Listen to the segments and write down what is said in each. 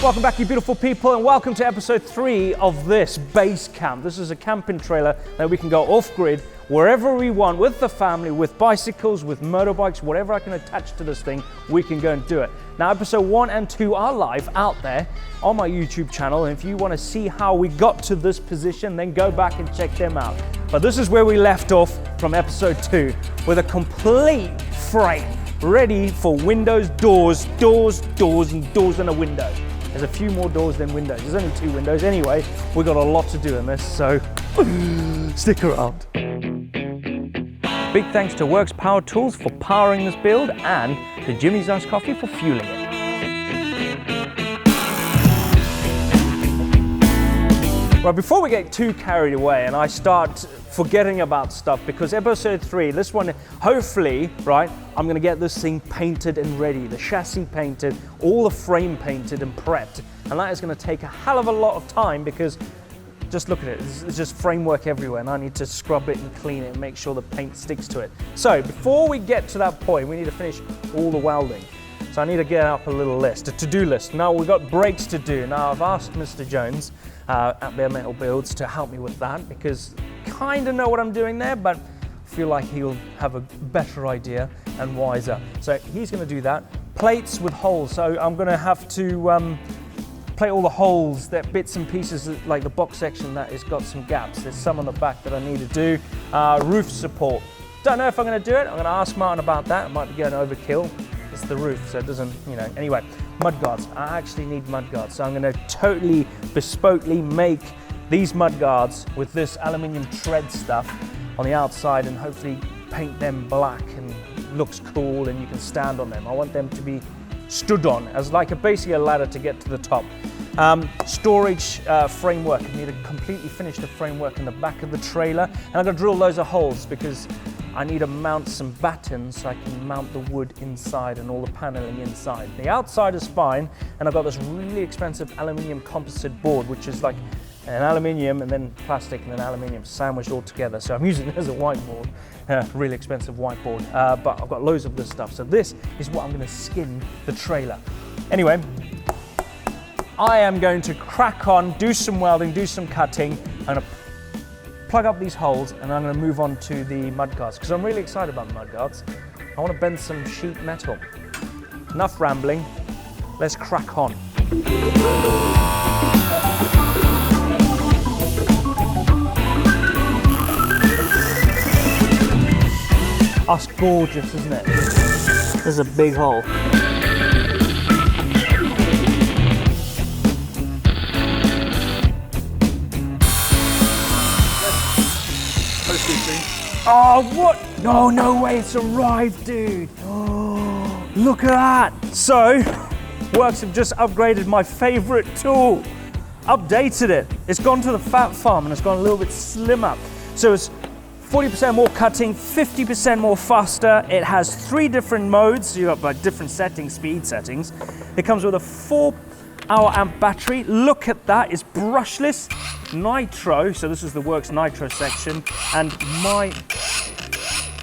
Welcome back, you beautiful people, and welcome to episode 3 of this base camp. This is a camping trailer that we can go off-grid wherever we want with the family, with bicycles, with motorbikes, whatever I can attach to this thing, we can go and do it. Now, episode 1 and 2 are live out there on my YouTube channel, and if you want to see how we got to this position, then go back and check them out. But this is where we left off from episode 2, with a complete frame ready for windows, doors, and doors and a window. There's a few more doors than windows. There's only 2 windows anyway. We've got a lot to do in this, so stick around. Big thanks to Works Power Tools for powering this build and to Jimmy's Iced Coffee for fueling it. Right, before we get too carried away and I start forgetting about stuff, because episode 3, this one, hopefully, right, I'm gonna get this thing painted and ready, the chassis painted, all the frame painted and prepped, and that is gonna take a hell of a lot of time because just look at it, it's just framework everywhere and I need to scrub it and clean it and make sure the paint sticks to it. So before we get to that point, we need to finish all the welding. So I need to get up a little list, a to-do list. Now we've got brakes to do. Now I've asked Mr. Jones at Bare Metal Builds to help me with that because kind of know what I'm doing there, but feel like he'll have a better idea and wiser. So he's going to do that. Plates with holes. So I'm going to have to plate all the holes, that bits and pieces, like the box section that has got some gaps. There's some on the back that I need to do. Roof support. Don't know if I'm going to do it. I'm going to ask Martyn about that. It might be going overkill. It's the roof, so it doesn't, you know. Anyway, mudguards. I actually need mudguards, so I'm going to totally bespokely make these mudguards with this aluminium tread stuff on the outside and hopefully paint them black and looks cool and you can stand on them. I want them to be stood on as like basically a ladder to get to the top. Storage framework. I need to completely finish the framework in the back of the trailer, and I'm going to drill loads of holes because I need to mount some battens so I can mount the wood inside and all the paneling inside. The outside is fine, and I've got this really expensive aluminium composite board, which is like an aluminium and then plastic and then aluminium sandwiched all together. So I'm using it as a whiteboard, really expensive whiteboard, but I've got loads of this stuff. So this is what I'm going to skin the trailer. Anyway, I am going to crack on, do some welding, do some cutting. I'm going to plug up these holes and I'm going to move on to the mudguards because I'm really excited about the mudguards. I want to bend some sheet metal. Enough rambling, let's crack on. That's gorgeous, isn't it? There's a big hole. Oh, what? No, no way, it's arrived, dude. Oh, look at that. So, Works have just upgraded my favorite tool, updated it. It's gone to the fat farm and it's gone a little bit slimmer. So it's 40% more cutting, 50% more faster. It has 3 different modes. You've got like different settings, speed settings. It comes with a 4-hour amp battery. Look at that, it's brushless. Nitro, so this is the Works Nitro section, and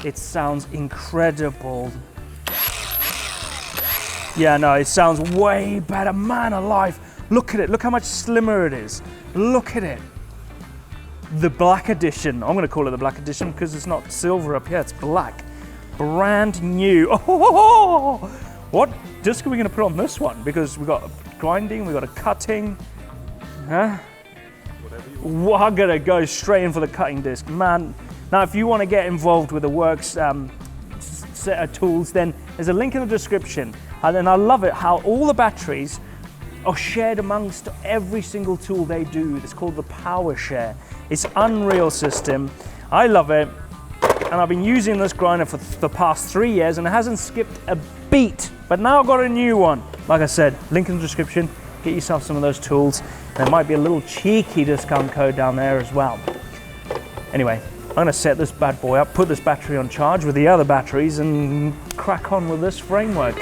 it sounds incredible. Yeah, no, it sounds way better, man alive. Look at it, look how much slimmer it is. Look at it. The black edition, I'm gonna call it the black edition because it's not silver up here, it's black. Brand new. Oh, what disc are we gonna put on this one? Because we've got a grinding, we've got a cutting, huh? Well, I'm gonna go straight in for the cutting disc, man. Now, if you want to get involved with the Works set of tools, then there's a link in the description. And then I love it how all the batteries are shared amongst every single tool they do. It's called the Power Share. It's unreal system. I love it. And I've been using this grinder for the past 3 years and it hasn't skipped a beat. But now I've got a new one. Like I said, link in the description. Get yourself some of those tools. There might be a little cheeky discount code down there as well. Anyway, I'm gonna set this bad boy up, put this battery on charge with the other batteries and crack on with this framework.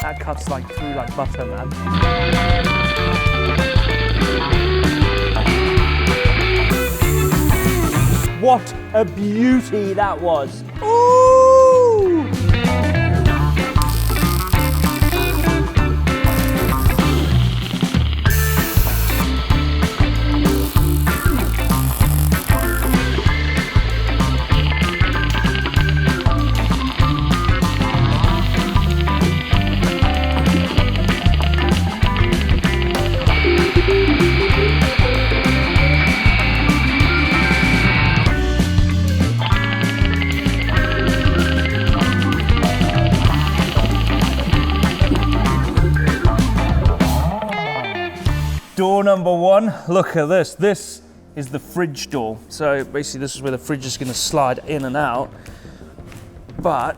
That cuts like through like butter, man. What a beauty that was. Ooh! Door number one, look at this. This is the fridge door. So basically this is where the fridge is gonna slide in and out. But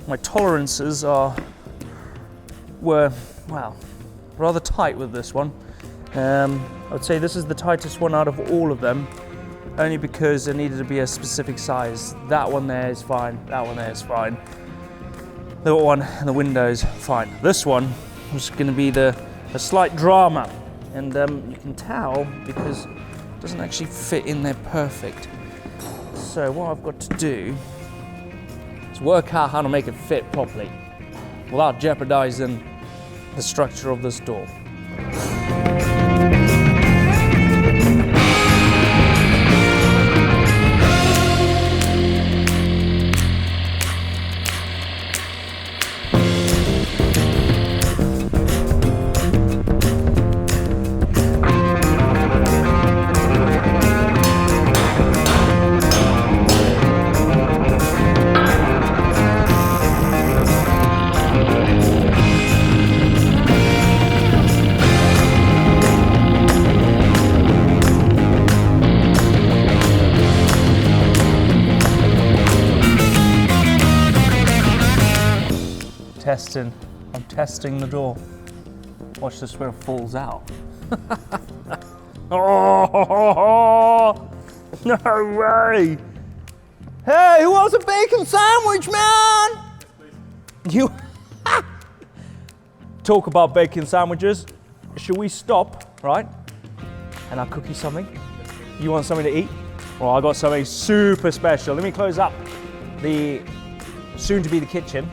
my tolerances were, well, rather tight with this one. I would say this is the tightest one out of all of them, only because it needed to be a specific size. That one there is fine, that one there is fine. The one and the windows, fine. This one was gonna be a slight drama, and you can tell because it doesn't actually fit in there perfect. So what I've got to do is work out how to make it fit properly without jeopardizing the structure of this door. I'm testing the door. Watch this where it falls out. Oh, no way! Hey, who wants a bacon sandwich, man? You talk about bacon sandwiches. Should we stop, right? And I'll cook you something. You want something to eat? Well, I got something super special. Let me close up the soon-to-be the kitchen.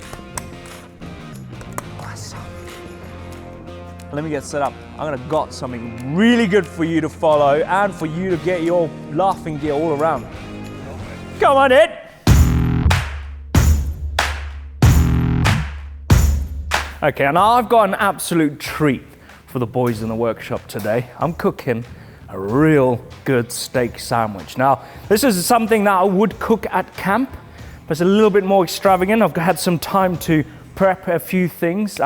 Let me get set up. I'm gonna got something really good for you to follow and for you to get your laughing gear all around. Come on in. Okay, now I've got an absolute treat for the boys in the workshop today. I'm cooking a real good steak sandwich. Now, this is something that I would cook at camp, but it's a little bit more extravagant. I've had some time to prep a few things.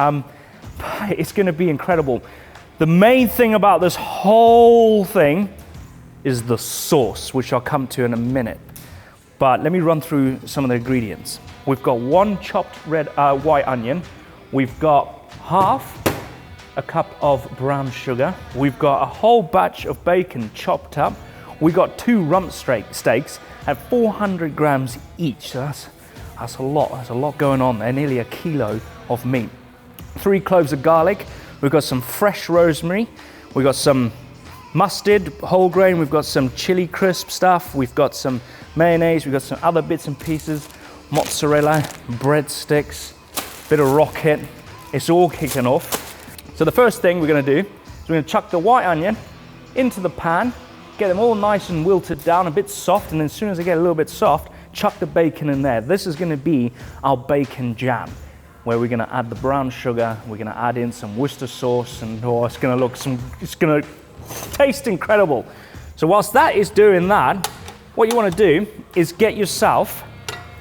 It's gonna be incredible. The main thing about this whole thing is the sauce, which I'll come to in a minute. But let me run through some of the ingredients. We've got one chopped white onion. We've got half a cup of brown sugar. We've got a whole batch of bacon chopped up. We got 2 rump steaks at 400 grams each. So that's a lot. There's a lot going on there, nearly a kilo of meat. 3 cloves of garlic. We've got some fresh rosemary. We've got some mustard, whole grain. We've got some chili crisp stuff. We've got some mayonnaise. We've got some other bits and pieces. Mozzarella, breadsticks, bit of rocket. It's all kicking off. So the first thing we're gonna do is we're gonna chuck the white onion into the pan, get them all nice and wilted down, a bit soft, and then as soon as they get a little bit soft, chuck the bacon in there. This is gonna be our bacon jam, where we're gonna add the brown sugar, we're gonna add in some Worcestershire sauce, and it's gonna taste incredible. So whilst that is doing that, what you wanna do is get yourself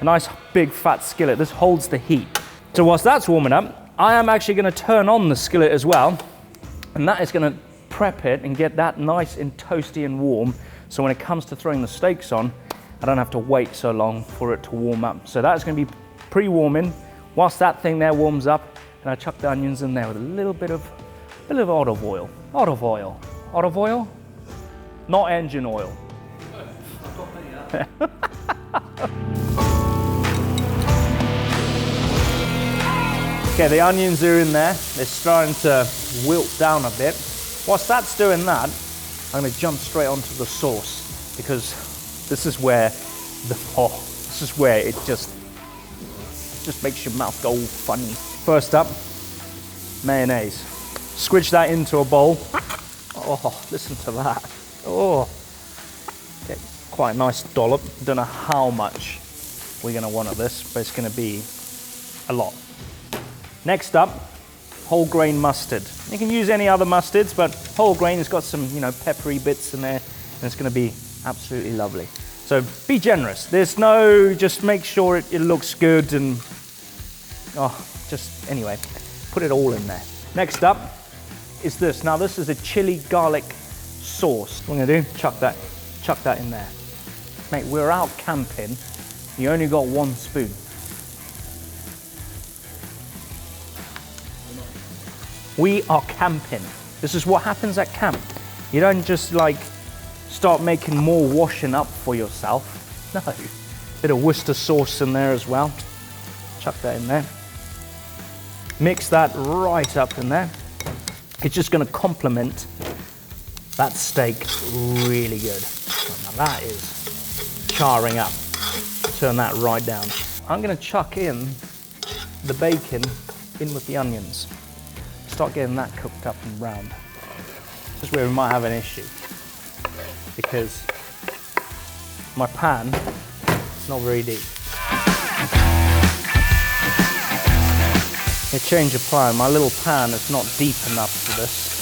a nice big fat skillet. This holds the heat. So whilst that's warming up, I am actually gonna turn on the skillet as well, and that is gonna prep it and get that nice and toasty and warm, so when it comes to throwing the steaks on, I don't have to wait so long for it to warm up. So that's gonna be pre-warming. Whilst that thing there warms up, and I chuck the onions in there with a little bit of olive oil. Olive oil? Not engine oil. Okay, the onions are in there. They're starting to wilt down a bit. Whilst that's doing that, I'm gonna jump straight onto the sauce, because this is where it just makes your mouth go all funny. First up, mayonnaise. Squidge that into a bowl. Oh, listen to that. Oh, okay, quite a nice dollop. Don't know how much we're gonna want of this, but it's gonna be a lot. Next up, whole grain mustard. You can use any other mustards, but whole grain has got some, peppery bits in there, and it's gonna be absolutely lovely. So be generous. Just make sure it looks good, and anyway, put it all in there. Next up, is this. Now this is a chili garlic sauce. What I'm gonna do, chuck that in there. Mate, we're out camping. You only got 1 spoon. We are camping. This is what happens at camp. You don't just like start making more washing up for yourself. No, bit of Worcester sauce in there as well. Chuck that in there. Mix that right up in there. It's just gonna complement that steak really good. Now that is charring up. Turn that right down. I'm gonna chuck in the bacon in with the onions. Start getting that cooked up and browned. This is where we might have an issue because my pan is not very deep. A change of plan. My little pan is not deep enough for this.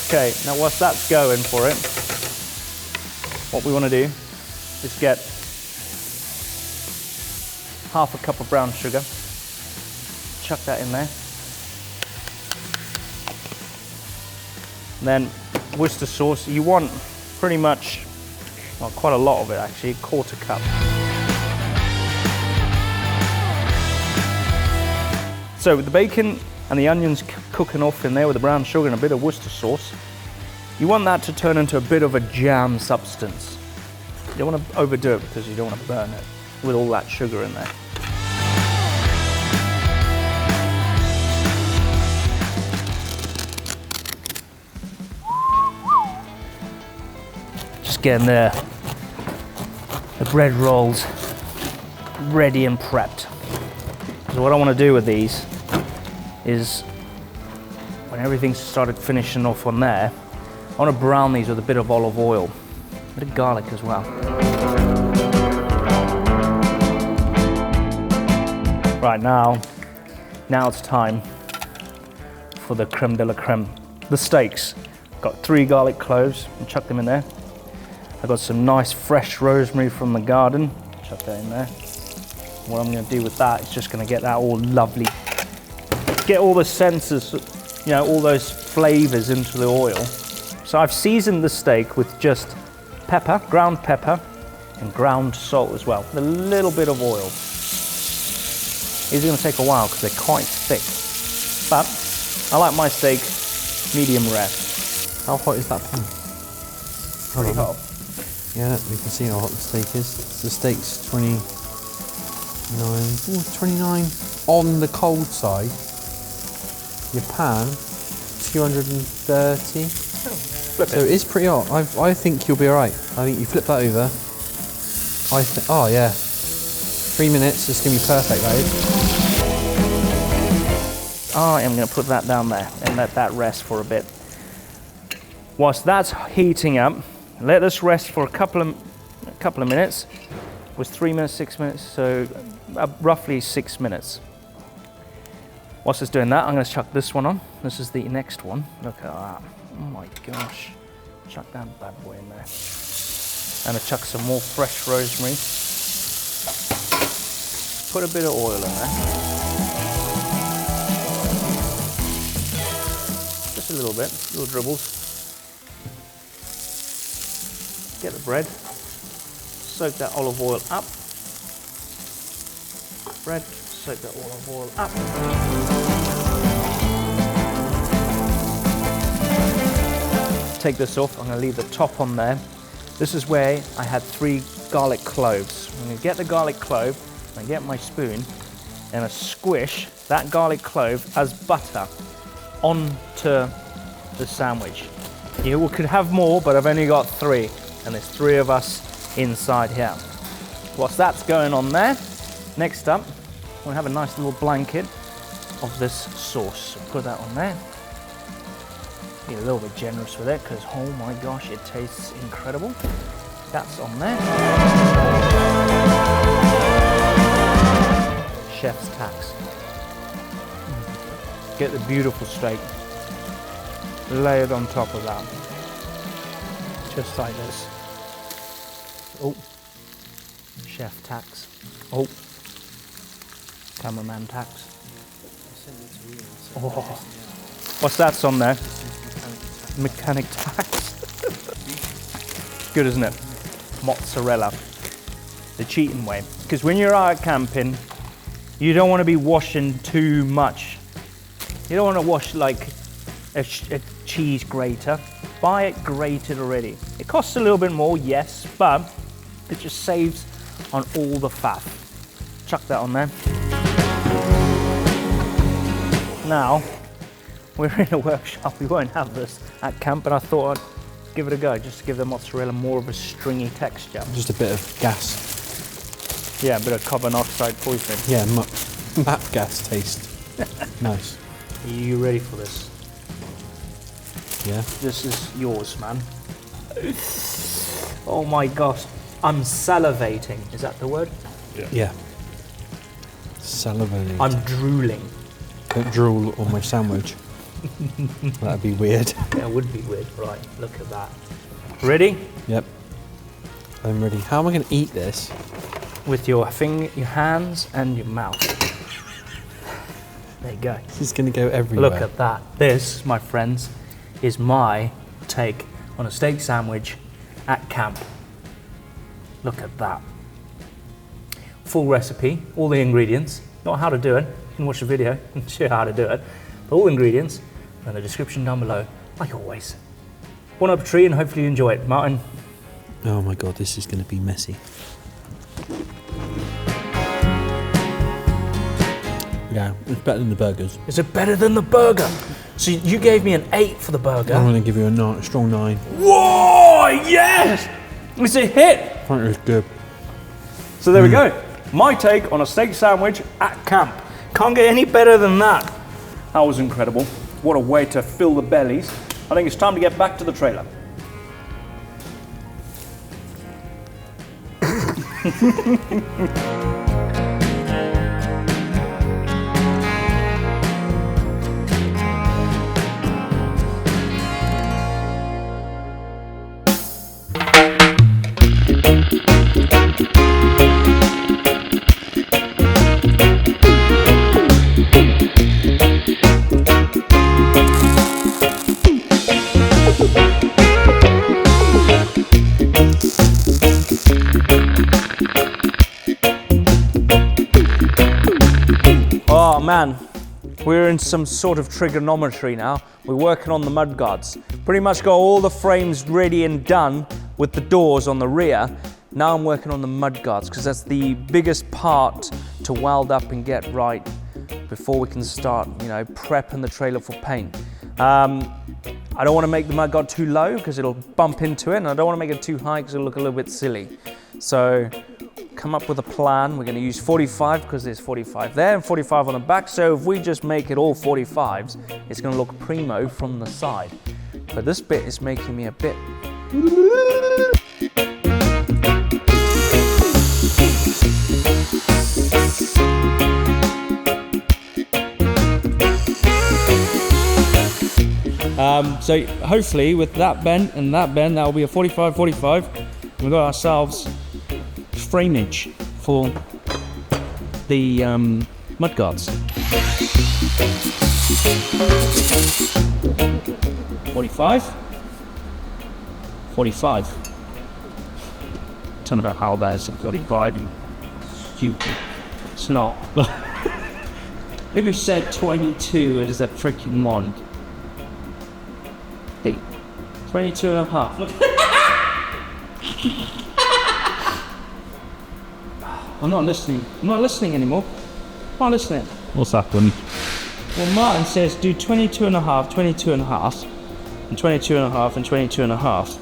Okay, now whilst that's going for it, what we want to do is get half a cup of brown sugar. Chuck that in there. Then Worcester sauce, you want pretty much, well, quite a lot of it actually, 1/4 cup. So with the bacon and the onions cooking off in there with the brown sugar and a bit of Worcester sauce, you want that to turn into a bit of a jam substance. You don't want to overdo it because you don't want to burn it with all that sugar in there. Just getting the bread rolls ready and prepped. So what I want to do with these is when everything's started finishing off on there, I want to brown these with a bit of olive oil, a bit of garlic as well. Right, now it's time for the creme de la creme, the steaks. Got 3 garlic cloves, and chuck them in there. I've got some nice fresh rosemary from the garden, chuck that in there. What I'm going to do with that is just going to get that all lovely, get all the senses, you know, all those flavors into the oil. So I've seasoned the steak with just pepper, ground pepper, and ground salt as well, with a little bit of oil. It's going to take a while because they're quite thick, but I like my steak medium rare. How hot is that pan? Pretty hot. Yeah, we can see how hot the steak is. The steak's 29 on the cold side. Your pan, 230. Flip so it. It is pretty hot. I think you'll be alright. I think you flip that over. Oh yeah. 3 minutes, it's going to be perfect, that is. I am going to put that down there and let that rest for a bit. Whilst that's heating up, let this rest for a couple of minutes. It was 3 minutes, 6 minutes, so roughly 6 minutes. Whilst it's doing that, I'm going to chuck this one on. This is the next one. Look at that. Oh my gosh. Chuck that bad boy in there. And I chuck some more fresh rosemary. Put a bit of oil in there. Just a little bit, little dribbles. Get the bread. Soak that olive oil up. Bread, soak that olive oil up. Take this off, I'm going to leave the top on there. This is where I had 3 garlic cloves. I'm going to get the garlic clove, and get my spoon, and I squish that garlic clove as butter onto the sandwich. You could have more, but I've only got 3, and there's 3 of us inside here. Whilst that's going on there, next up, we'll have a nice little blanket of this sauce. So put that on there. Be a little bit generous with it because, oh my gosh, it tastes incredible. That's on there. Chef's tax. Get the beautiful steak. Lay it on top of that. Just like this. Oh, chef tax. Oh, cameraman tax. Oh. What's that on there? Mechanic tax. Good, isn't it? Mozzarella. The cheating way. Because when you're out camping, you don't want to be washing too much. You don't want to wash like a cheese grater. Buy it grated already. It costs a little bit more, yes, but it just saves on all the fat. Chuck that on there. Now, we're in a workshop. We won't have this at camp, but I thought I'd give it a go, just to give the mozzarella more of a stringy texture. Just a bit of gas. Yeah, a bit of carbon dioxide poisoning. Yeah, map gas taste. Nice. Are you ready for this? Yeah. This is yours, man. Oh my gosh. I'm salivating. Is that the word? Yeah. Salivating. I'm drooling. Don't drool on my sandwich. That'd be weird. That would be weird. Right, look at that. Ready? Yep. I'm ready. How am I going to eat this? With your hands and your mouth. There you go. This is going to go everywhere. Look at that. This, my friends, is my take on a steak sandwich at camp. Look at that. Full recipe, all the ingredients, not how to do it. You can watch the video and show how to do it. But all the ingredients are in the description down below, like always. One up a tree and hopefully you enjoy it. Martyn. Oh my God, this is going to be messy. Yeah, it's better than the burgers. Is it better than the burger? So you gave me an 8 for the burger. I'm going to give you a strong 9. Whoa, yes! It's a hit. I think it's good. So there we go. My take on a steak sandwich at camp. Can't get any better than that. That was incredible. What a way to fill the bellies. I think it's time to get back to the trailer. Oh man, we're in some sort of trigonometry now. We're working on the mudguards. Pretty much got all the frames ready and done with the doors on the rear. Now I'm working on the mudguards because that's the biggest part to weld up and get right before we can start, prepping the trailer for paint. I don't want to make the mudguard too low because it'll bump into it, and I don't want to make it too high because it'll look a little bit silly. So come up with a plan. We're going to use 45 because there's 45 there and 45 on the back. So if we just make it all 45s, it's going to look primo from the side. But this bit is making me a bit... So hopefully with that bend and that bend, that will be a 45, 45. We've got ourselves frameage for the mudguards. 45, 45. Turn about how there's 45. Stupid. It's not. If you said 22, it is a freaking wand. 22 and a half. Look. I'm not listening. I'm not listening anymore. I'm not listening. What's happened? Well, Martyn says do 22 and a half, 22 and a half, and 22 and a half, and 22 and a half.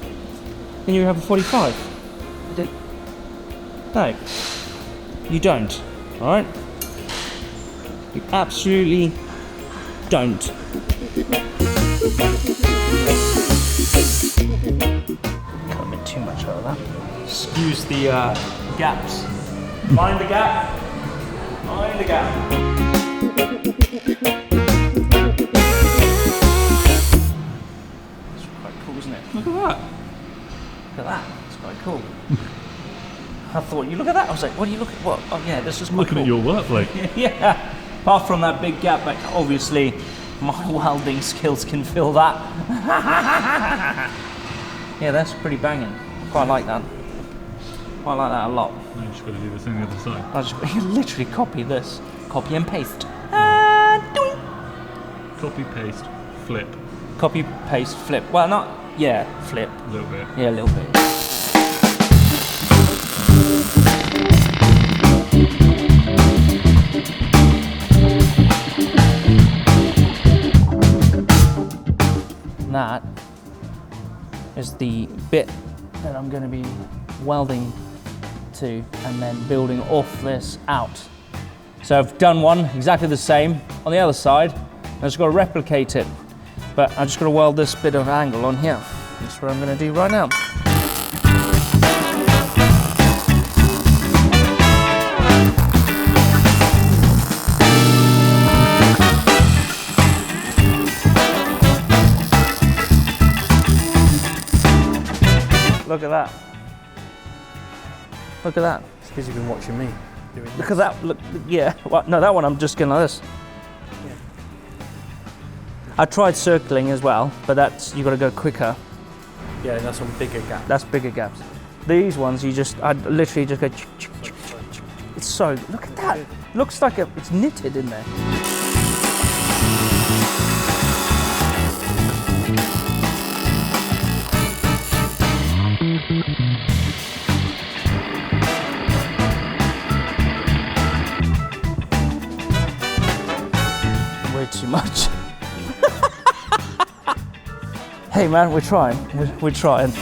And you have a 45. No. You don't. Alright? You absolutely don't. Got a bit too much out of that. Excuse the gaps. Mind the gap. Mind the gap. That's quite cool, isn't it? Look at that. Look at that. It's quite cool. I thought, you look at that. I was like, what do you look at? What? Oh yeah, this is quite Looking cool. at your work, like. Yeah. Apart from that big gap, like obviously my welding skills can fill that. Yeah, that's pretty banging. Quite like that. Quite like that a lot. Now you just got to do the thing on the other side. I just you literally copy this. Copy and paste. And doing. Copy, paste, flip. Copy, paste, flip. Well, not, yeah, flip. A little bit. Yeah, a little bit. That is the bit that I'm going to be welding to and then building off this out. So I've done one exactly the same on the other side. I just got to replicate it, but I just got to weld this bit of angle on here. That's what I'm going to do right now. Look at that. Look at that. It's because you've been watching me doing this. Look at that. Look, yeah. Well, no, that one I'm just going like this. Yeah. I tried circling as well, but that's, you got to go quicker. Yeah, that's on bigger gaps. That's bigger gaps. These ones, I literally just go. It's so. Look at that. Looks like it's knitted in there. Way too much. Hey man, we're trying. We're trying.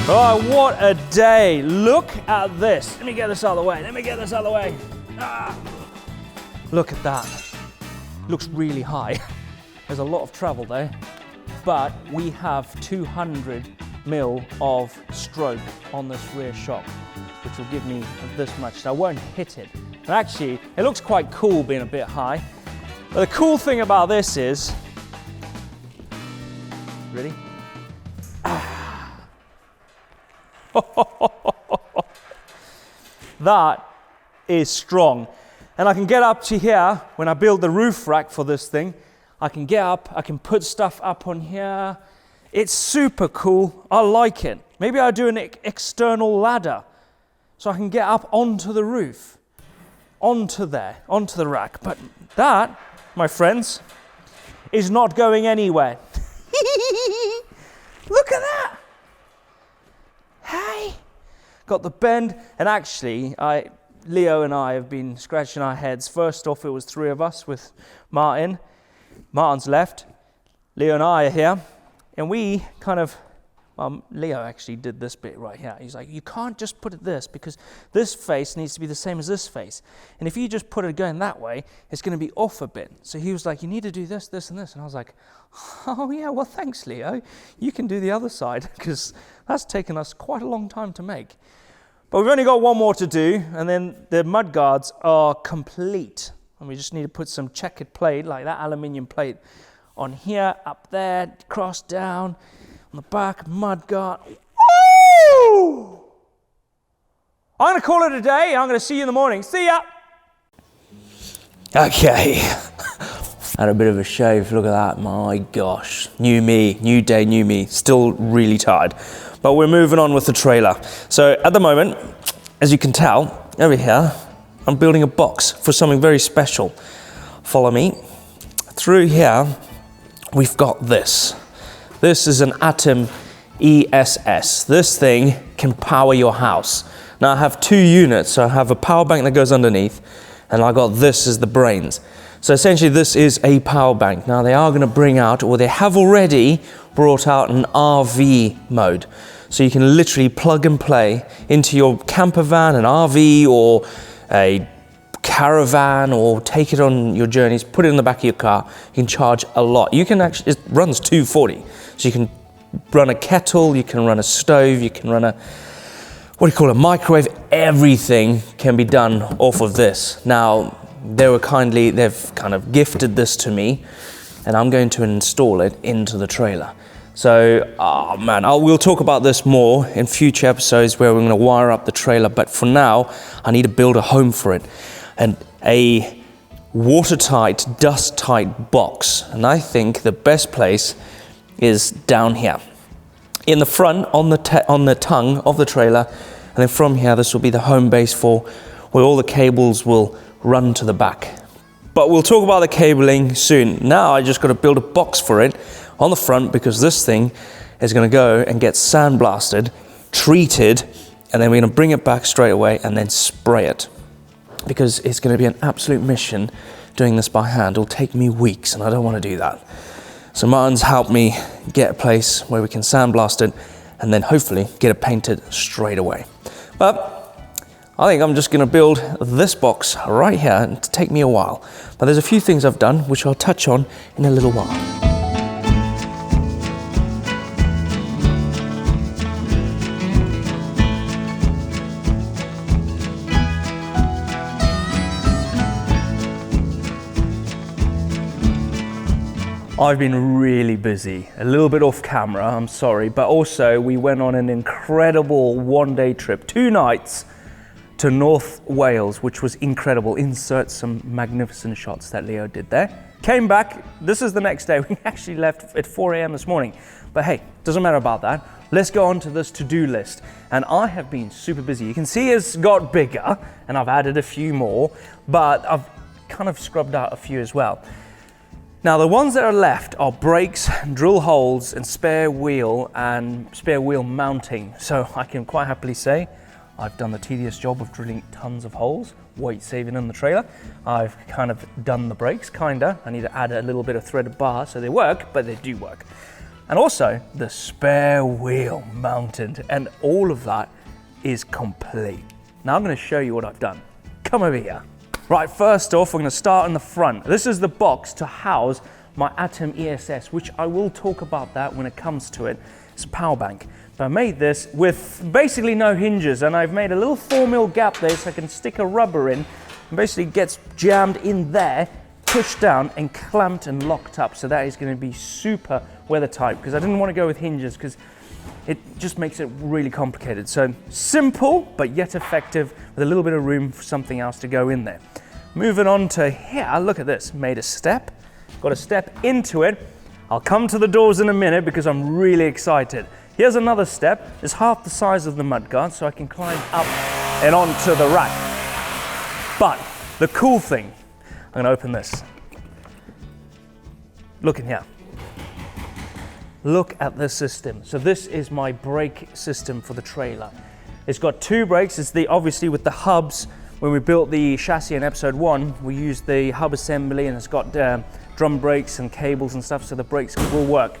Oh, what a day. Look at this. Let me get this out of the way. Let me get this out of the way. Ah. Look at that. Looks really high. There's a lot of travel there, but we have 200 mil of stroke on this rear shock, which will give me this much. So I won't hit it. And actually, it looks quite cool being a bit high. But the cool thing about this is, ready? That is strong. And I can get up to here when I build the roof rack for this thing. I can get up, I can put stuff up on here. It's super cool. I like it. Maybe I'll do an external ladder so I can get up onto the roof, onto there, onto the rack. But that, my friends, is not going anywhere. Look at that. Hey, got the bend, and actually, Leo and I have been scratching our heads. First off, it was 3 of us with Martyn. Martyn's left. Leo and I are here, and we kind of, Leo actually did this bit right here. He's like, you can't just put it this, because this face needs to be the same as this face. And if you just put it going that way, it's going to be off a bit. So he was like, you need to do this, this, and this. And I was like, oh yeah, well thanks, Leo. You can do the other side, because that's taken us quite a long time to make. But we've only got one more to do, and then the mudguards are complete. And we just need to put some checkered plate, like that aluminium plate, on here, up there, cross down, on the back, mudguard. Woo! I'm going to call it a day. I'm going to see you in the morning. See ya! Okay. Had a bit of a shave. Look at that. My gosh. New me. New day, new me. Still really tired. But we're moving on with the trailer. So at the moment, as you can tell, over here, I'm building a box for something very special. Follow me. Through here, we've got this. This is an Atom ESS. This thing can power your house. Now I have 2 units. So I have a power bank that goes underneath, and I got this as the brains. So essentially this is a power bank. Now they are going to bring out, or they have already brought out, an RV mode. So you can literally plug and play into your camper van, an RV, or a caravan or take it on your journeys, put it in the back of your car, you can charge a lot. You can actually, it runs 240. So you can run a kettle, you can run a stove, you can run a, what do you call it, microwave. Everything can be done off of this. Now, they've kind of gifted this to me, and I'm going to install it into the trailer. So, oh man, we'll talk about this more in future episodes where we're going to wire up the trailer, but for now, I need to build a home for it. And a watertight, dust-tight box. And I think the best place is down here. In the front, on the tongue of the trailer, and then from here, this will be the home base for where all the cables will run to the back. But we'll talk about the cabling soon. Now I just got to build a box for it on the front, because this thing is going to go and get sandblasted, treated, and then we're going to bring it back straight away and then spray it, because it's going to be an absolute mission doing this by hand. It'll take me weeks and I don't want to do that. So Martyn's helped me get a place where we can sandblast it and then hopefully get it painted straight away. But I think I'm just going to build this box right here, and it'll take me a while. But there's a few things I've done which I'll touch on in a little while. I've been really busy, a little bit off camera, I'm sorry, but also we went on an incredible one-day trip, 2 nights to North Wales, which was incredible. Insert some magnificent shots that Leo did there. Came back, this is the next day. We actually left at 4 a.m. this morning, but hey, doesn't matter about that. Let's go on to this to-do list. And I have been super busy. You can see it's got bigger and I've added a few more, but I've kind of scrubbed out a few as well. Now the ones that are left are brakes, drill holes, and spare wheel mounting. So I can quite happily say I've done the tedious job of drilling tons of holes, weight saving in the trailer. I've kind of done the brakes, kinda. I need to add a little bit of threaded bar so they work, but they do work. And also the spare wheel mounted, and all of that is complete. Now I'm going to show you what I've done. Come over here. Right, first off, we're going to start in the front. This is the box to house my Atom ESS, which I will talk about that when it comes to it. It's a power bank. But I made this with basically no hinges, and I've made a little 4mm gap there so I can stick a rubber in, and basically gets jammed in there, pushed down and clamped and locked up. So that is going to be super weather tight, because I didn't want to go with hinges because it just makes it really complicated. So simple, but yet effective, with a little bit of room for something else to go in there. Moving on to here, look at this, made a step, got a step into it. I'll come to the doors in a minute because I'm really excited. Here's another step, it's half the size of the mudguard, so I can climb up and onto the rack. But the cool thing, I'm gonna open this. Look in here. Look at this system. So this is my brake system for the trailer. It's got 2 brakes. It's obviously with the hubs. When we built the chassis in episode 1, we used the hub assembly, and it's got drum brakes and cables and stuff, so the brakes will work.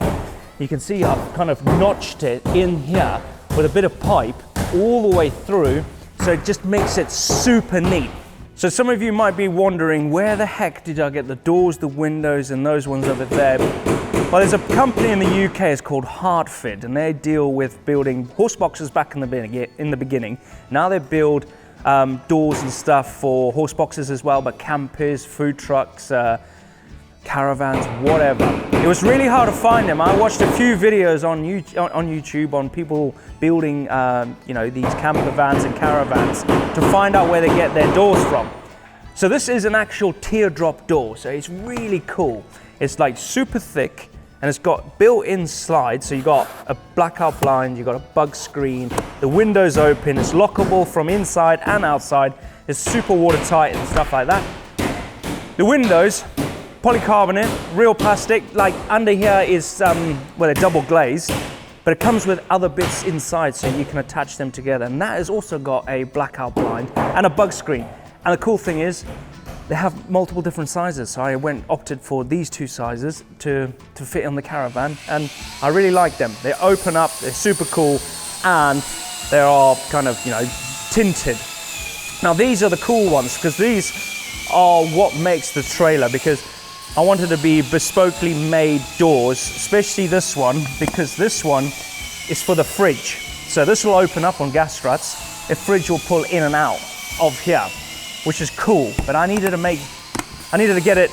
You can see I've kind of notched it in here with a bit of pipe all the way through, so it just makes it super neat. So some of you might be wondering, where the heck did I get the doors, the windows, and those ones over there? Well, there's a company in the UK, it's called Hardfit, and they deal with building horse boxes back in the beginning. Now they build doors and stuff for horse boxes as well, but campers, food trucks, caravans, whatever. It was really hard to find them. I watched a few videos on YouTube on people building these camper vans and caravans to find out where they get their doors from. So this is an actual teardrop door, so it's really cool. It's like super thick, and it's got built-in slides, so you got a blackout blind, you got a bug screen, the window's open, it's lockable from inside and outside, it's super watertight and stuff like that. The windows, polycarbonate, real plastic, like under here is, they're double glazed, but it comes with other bits inside so you can attach them together. And that has also got a blackout blind and a bug screen. And the cool thing is, they have multiple different sizes, so I opted for these 2 sizes to fit on the caravan, and I really like them. They open up, they're super cool, and they are kind of, tinted. Now these are the cool ones, because these are what makes the trailer, because I wanted to be bespokely made doors, especially this one, because this one is for the fridge. So this will open up on gas struts. The fridge will pull in and out of here, which is cool. But I needed to get it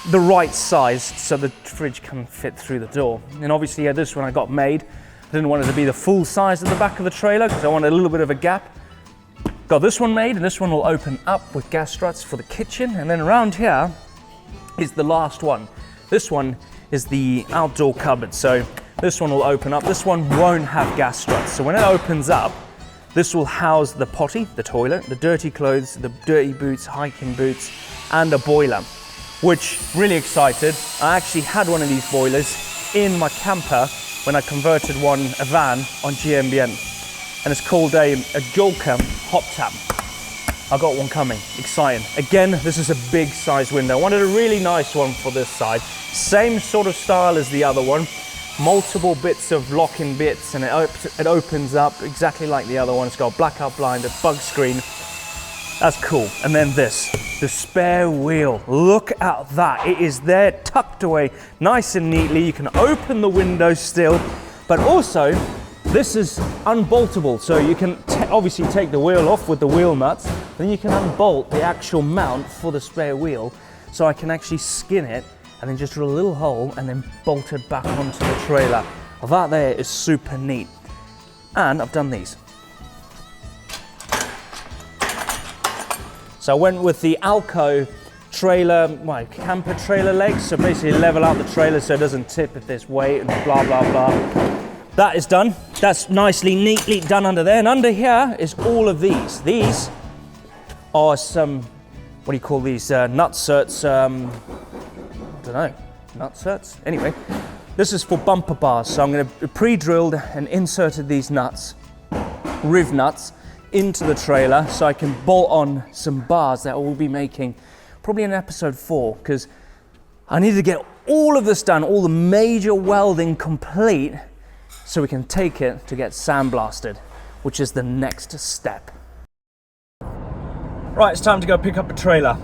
the right size so the fridge can fit through the door. And obviously, yeah, this one I got made. I didn't want it to be the full size of the back of the trailer because I wanted a little bit of a gap. Got this one made, and this one will open up with gas struts for the kitchen. And then around here is the last one. This one is the outdoor cupboard. So this one will open up. This one won't have gas struts. So when it opens up, this will house the potty, the toilet, the dirty clothes, the dirty boots, hiking boots, and a boiler, which really excited. I actually had one of these boilers in my camper when I converted a van on GMBN. And it's called a Jolka hot tap. I got one coming, exciting. Again, this is a big size window. I wanted a really nice one for this side. Same sort of style as the other one. Multiple bits of lock-in bits, and it opens up exactly like the other one. It's got a blackout blind, a bug screen. That's cool. And then this, the spare wheel. Look at that. It is there tucked away nice and neatly. You can open the window still, but also this is unboltable. So you can obviously take the wheel off with the wheel nuts, then you can unbolt the actual mount for the spare wheel. So I can actually skin it and then just drill a little hole and then bolt it back onto the trailer. Well, that there is super neat. And I've done these. So I went with the Alco trailer, camper trailer legs. So basically level out the trailer so it doesn't tip if there's weight and blah, blah, blah. That is done. That's nicely, neatly done under there. And under here is all of these. These are some, what do you call these, nutserts? I don't know, nutserts? Anyway, this is for bumper bars. So I'm going to pre-drilled and inserted these nuts, riv nuts, into the trailer so I can bolt on some bars that we'll be making probably in episode 4, because I need to get all of this done, all the major welding complete, so we can take it to get sandblasted, which is the next step. Right, it's time to go pick up a trailer.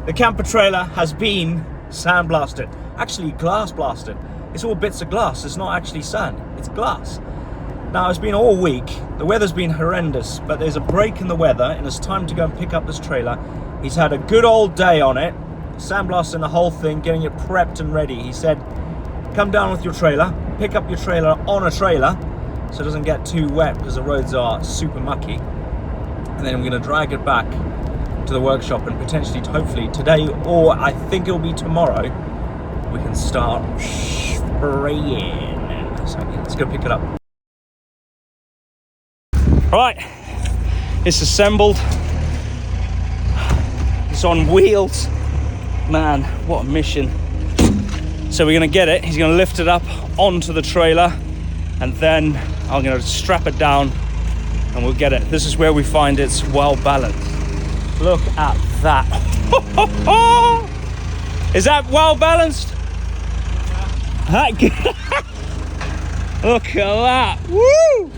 The camper trailer has been sandblasted, actually glass blasted. It's all bits of glass, it's not actually sand, it's glass. Now, it's been all week, the weather's been horrendous, but there's a break in the weather and it's time to go and pick up this trailer. He's had a good old day on it, sandblasting the whole thing, getting it prepped and ready. He said, come down with your trailer, pick up your trailer on a trailer so it doesn't get too wet because the roads are super mucky. And then I'm going to drag it back to the workshop and potentially, hopefully today, or I think it'll be tomorrow, we can start spraying. So let's go pick it up. Right, it's assembled. It's on wheels. Man, what a mission. So we're gonna get it, he's gonna lift it up onto the trailer, and then I'm gonna strap it down and we'll get it. This is where we find it's well balanced. Look at that. Is that well balanced? Yeah. Look at that. Woo!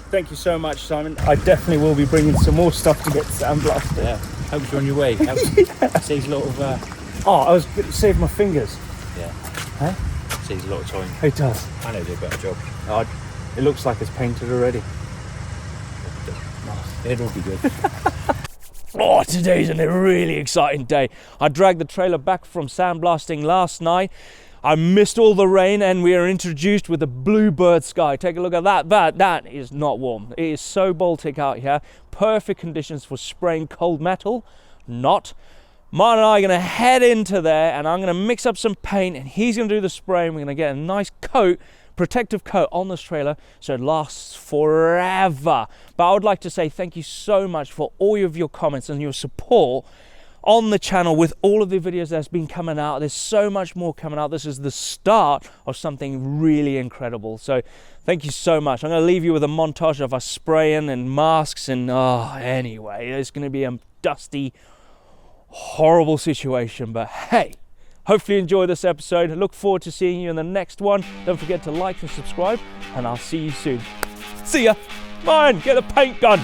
Thank you so much, Simon. I definitely will be bringing some more stuff to get sandblasted. Yeah, helps you on your way. Saves a lot of... Oh, I was going to save my fingers. Yeah. Huh? Saves a lot of time. It does. I know do a better job. It looks like it's painted already. It'll be good. Oh, today's a really exciting day. I dragged the trailer back from sandblasting last night. I missed all the rain and we are introduced with a bluebird sky. Take a look at that. But that is not warm. It is so Baltic out here. Perfect conditions for spraying cold metal. Not. Martyn and I are going to head into there and I'm going to mix up some paint and he's going to do the spraying. We're going to get a nice coat, protective coat on this trailer so it lasts forever. But I would like to say thank you so much for all of your comments and your support on the channel with all of the videos that's been coming out. There's so much more coming out. This is the start of something really incredible. So thank you so much. I'm going to leave you with a montage of us spraying and masks and anyway, it's going to be a dusty, horrible situation, but hey, Hopefully you enjoyed this episode. I look forward to seeing you in the next one. Don't forget to like and subscribe, and I'll see you soon. See ya. Come on, get a paint gun.